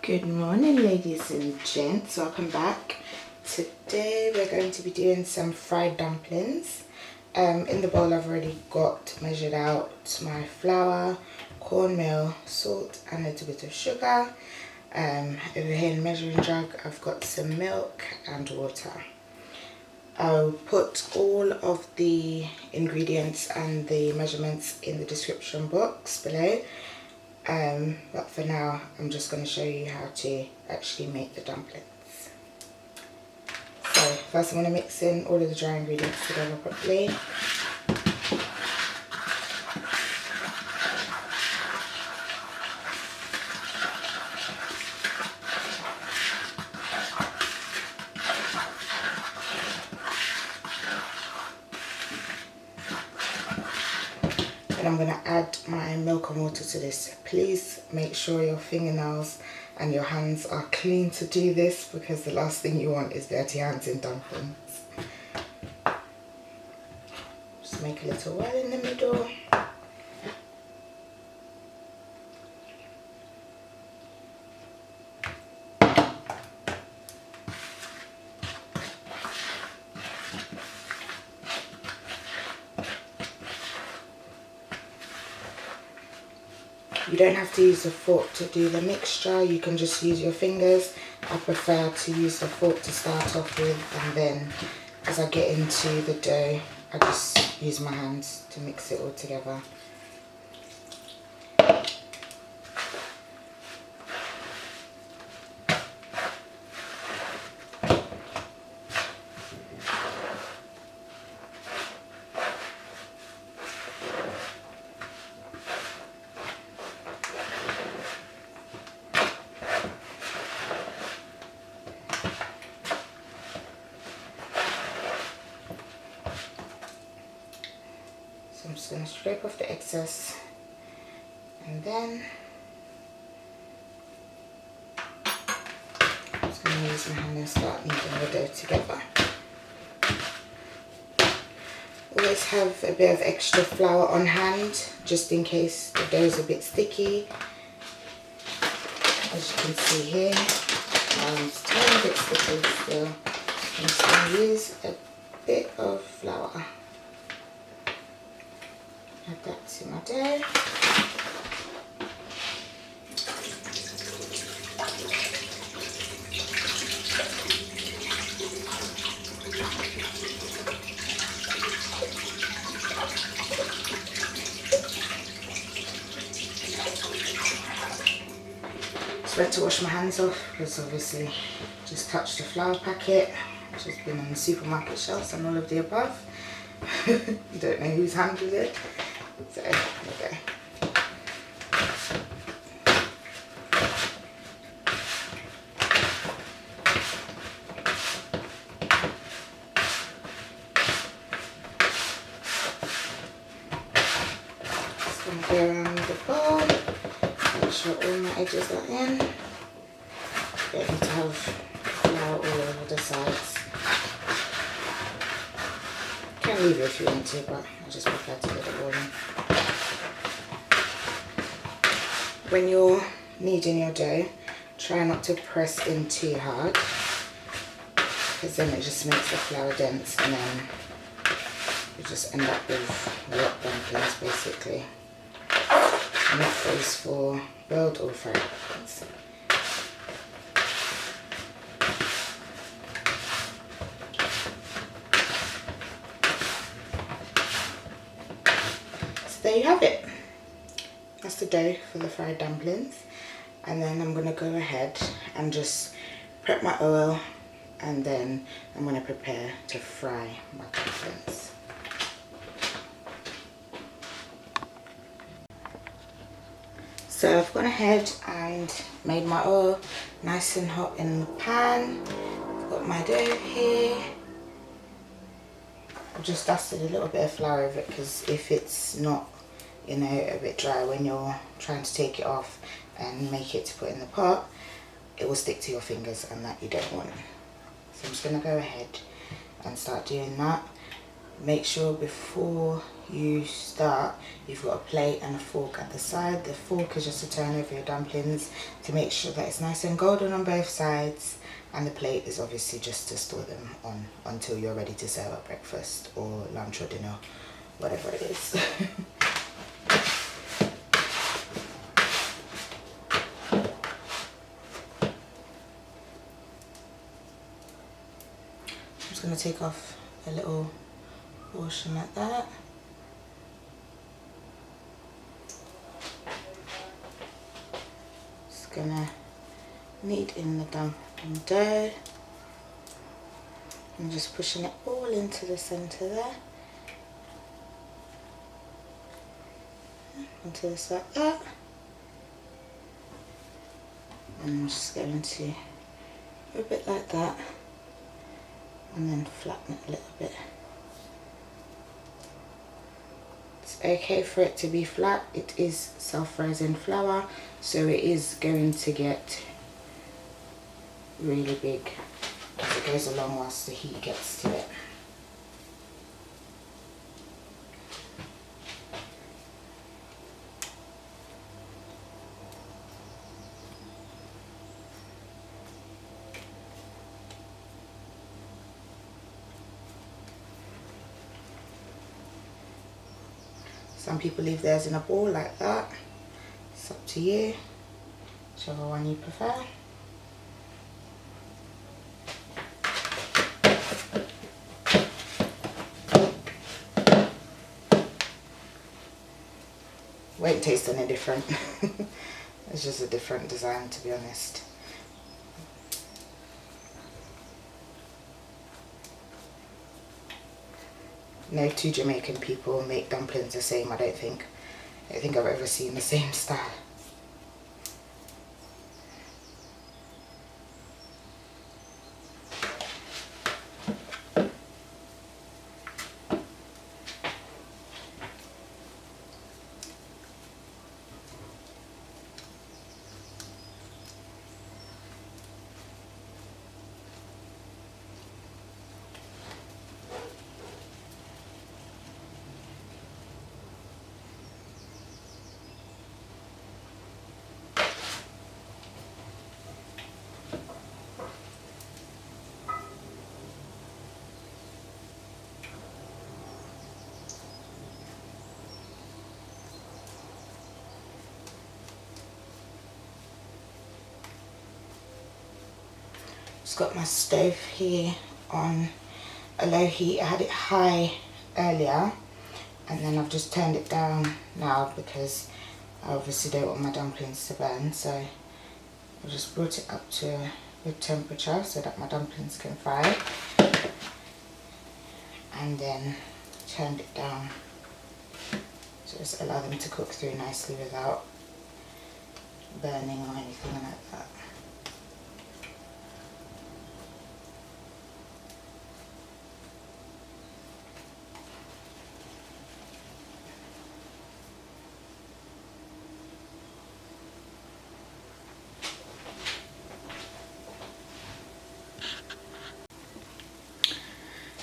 Good morning, ladies and gents, welcome back. Today we're going to be doing some fried dumplings. In the bowl I've already got measured out my flour, cornmeal, salt and a little bit of sugar. Over here in the measuring jug I've got some milk and water. I'll put all of the ingredients and the measurements in the description box below. But for now I'm just going to show you how to actually make the dumplings. So first I'm going to mix in all of the dry ingredients together properly. And I'm going to add my milk and water to this. Please make sure your fingernails and your hands are clean to do this, because the last thing you want is dirty hands in dumplings. Just make a little well in the middle. You don't have to use a fork to do the mixture, you can just use your fingers. I prefer to use the fork to start off with, and then as I get into the dough I just use my hands to mix it all together. So I'm just going to scrape off the excess, and then I'm just going to use my hand and start kneading the dough together. Always have a bit of extra flour on hand just in case the dough is a bit sticky. As you can see here, it's a tiny bit sticky still. I'm just going to use a bit of flour. Add that to my dough. Just went to wash my hands off because obviously just touched the flour packet, which has been on the supermarket shelves and all of the above. Don't know whose hand was it. So, there we go. Just going to go around the bowl, make sure all my edges are in. Don't need to have flour all over the sides. You can leave it if you want to, but I just prefer to get it all in. When you're kneading your dough, try not to press in too hard, because then it just makes the flour dense and then you just end up with wet dumplings basically. And that goes for boiled or fried dumplings. There you have it. That's the dough for the fried dumplings, and then I'm going to go ahead and just prep my oil, and then I'm going to prepare to fry my dumplings. So I've gone ahead and made my oil nice and hot in the pan. I've got my dough here. I've just dusted a little bit of flour over it, because if it's not, you know, a bit dry when you're trying to take it off and make it to put in the pot, it will stick to your fingers, and that you don't want. So I'm just going to go ahead and start doing that. make sure before you start you've got a plate and a fork at the side. The fork is just to turn over your dumplings to make sure that it's nice and golden on both sides, and the plate is obviously just to store them on until you're ready to serve at breakfast or lunch or dinner, whatever it is. I'm just going to take off a little portion like that. Just gonna knead in the dumpling dough and just pushing it all into the center there, onto this like that. And I'm just going to do a bit like that and then flatten it a little bit. It's okay for it to be flat. It is self-rising flour, so it is going to get really big as it goes along whilst the heat gets to it. Some people leave theirs in a ball like that. It's up to you, whichever one you prefer. Won't taste any different. It's just a different design, to be honest. No two Jamaican people make dumplings the same, I don't think. I don't think I've ever seen the same style. Just got my stove here on a low heat. I had it high earlier and then I've just turned it down now because I obviously don't want my dumplings to burn, so I just brought it up to a good temperature so that my dumplings can fry, and then turned it down to just allow them to cook through nicely without burning or anything like that.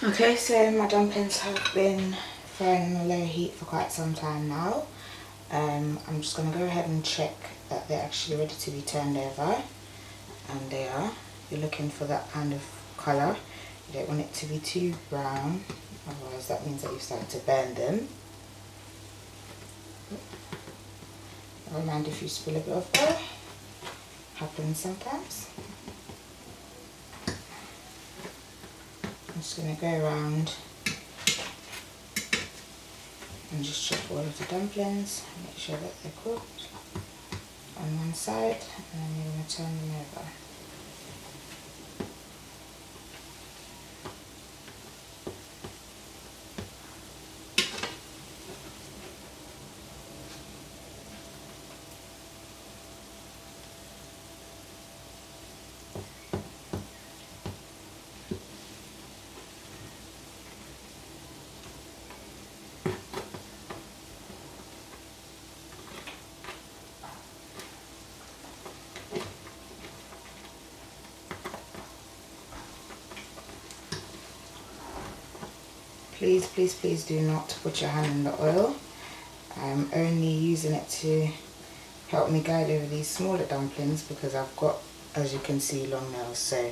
Okay, so my dumplings have been frying on a low heat for quite some time now. I'm just going to go ahead and check that they're actually ready to be turned over, and they are. You're looking for that kind of colour. You don't want it to be too brown, otherwise that means that you've started to burn them. Never mind if you spill a bit of oil, happens sometimes. I'm just going to go around and just check all of the dumplings, make sure that they're cooked on one side, and then you're going to turn them over. please, please, please do not put your hand in the oil. I'm only using it to help me guide over these smaller dumplings because I've got, as you can see, long nails, so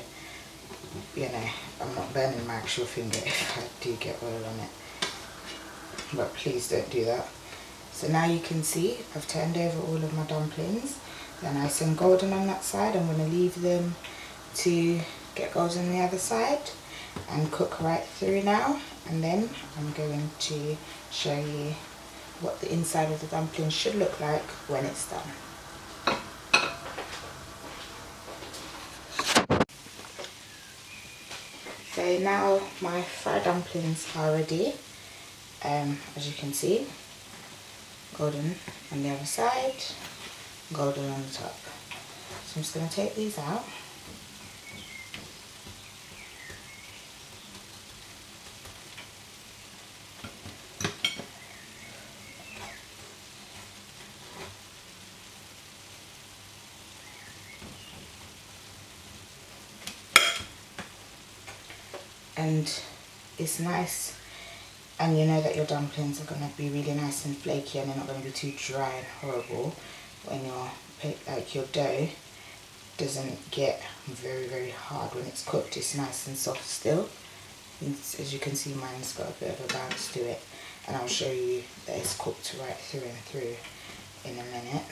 you know I'm not burning my actual finger if I do get oil on it, but please don't do that. So now you can see I've turned over all of my dumplings. They're nice and golden on that side. I'm going to leave them to get golden on the other side and cook right through now, and then I'm going to show you what the inside of the dumpling should look like when it's done. So now my fried dumplings are ready. As you can see, golden on the other side, golden on the top. So I'm just going to take these out. And it's nice, and you know that your dumplings are going to be really nice and flaky, and they're not going to be too dry and horrible when your dough doesn't get very, very hard when it's cooked. It's nice and soft still. As you can see, mine's got a bit of a bounce to it, and I'll show you that it's cooked right through and through in a minute.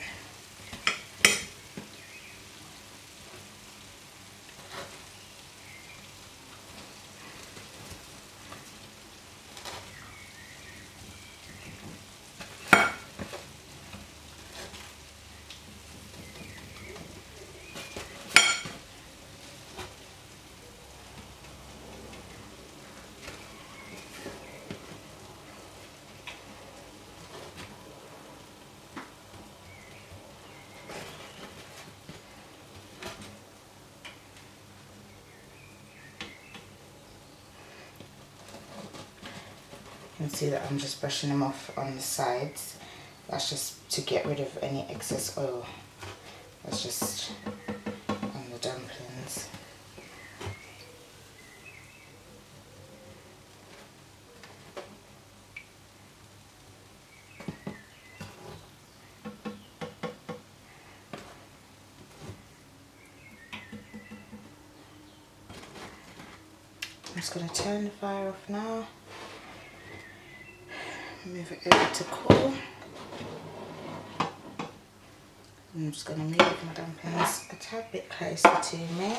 You can see that I'm just brushing them off on the sides. That's just to get rid of any excess oil. That's just on the dumplings. I'm just going to turn the fire off now. Move it over to cool. I'm just going to move my dumplings a tad bit closer to me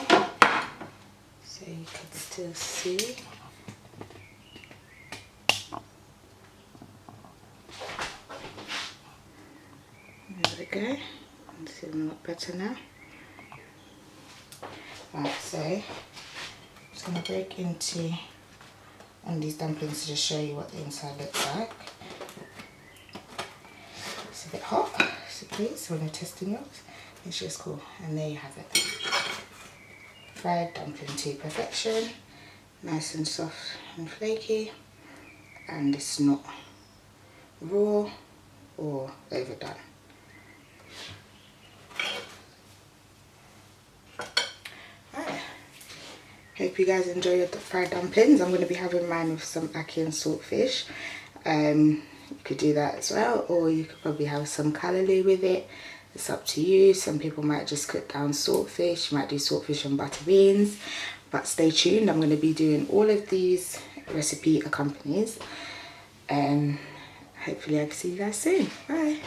so you can still see. There we go. I'm feeling a lot better now. Right, so I'm just going to break into on these dumplings to just show you what the inside looks like. It's a bit hot, so please, when you're testing yours, make sure it's cool. And there you have it. Fried dumpling to perfection. Nice and soft and flaky. And it's not raw or overdone. Right. Hope you guys enjoy your fried dumplings. I'm going to be having mine with some ackee and saltfish. You could do that as well, or you could probably have some callaloo with it. It's up to you. Some people might just cook down saltfish. You might do saltfish and butter beans. But stay tuned. I'm going to be doing all of these recipe accompanies. Hopefully I can see you guys soon. Bye.